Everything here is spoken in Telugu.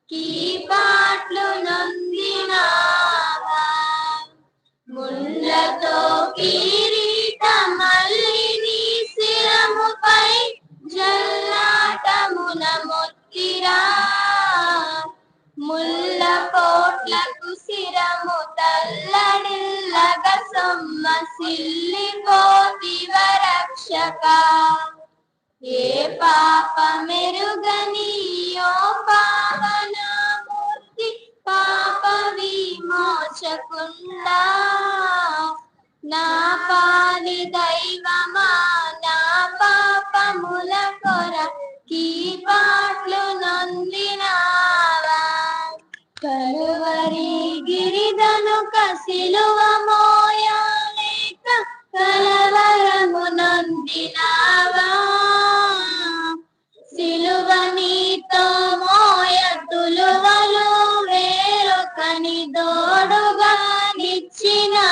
కీపాట్లు నొందినావా. ముళ్ళతో కిరీటమల్లి నీ శిరముపై జల్లాటమున మొత్తిరా. ముళ్ళ పోట్లకు శిరము తల్లడిల్లగ సొమ్మసిల్లిపోతివ రక్షక. ఏ పాపమెరుగని ఓ పావనమూర్తి పాప విమోచకున్నా. నా పాలి దైవమా నా పాపముల కొరకి పాట్లు నొందినావా. కలువరి గిరిదనుక సిలువ మోయలేక కలవరము నొందినావా. సిలువ నీతో మోయ తులువలు వేరొకని దోడుగా నిచ్చినా.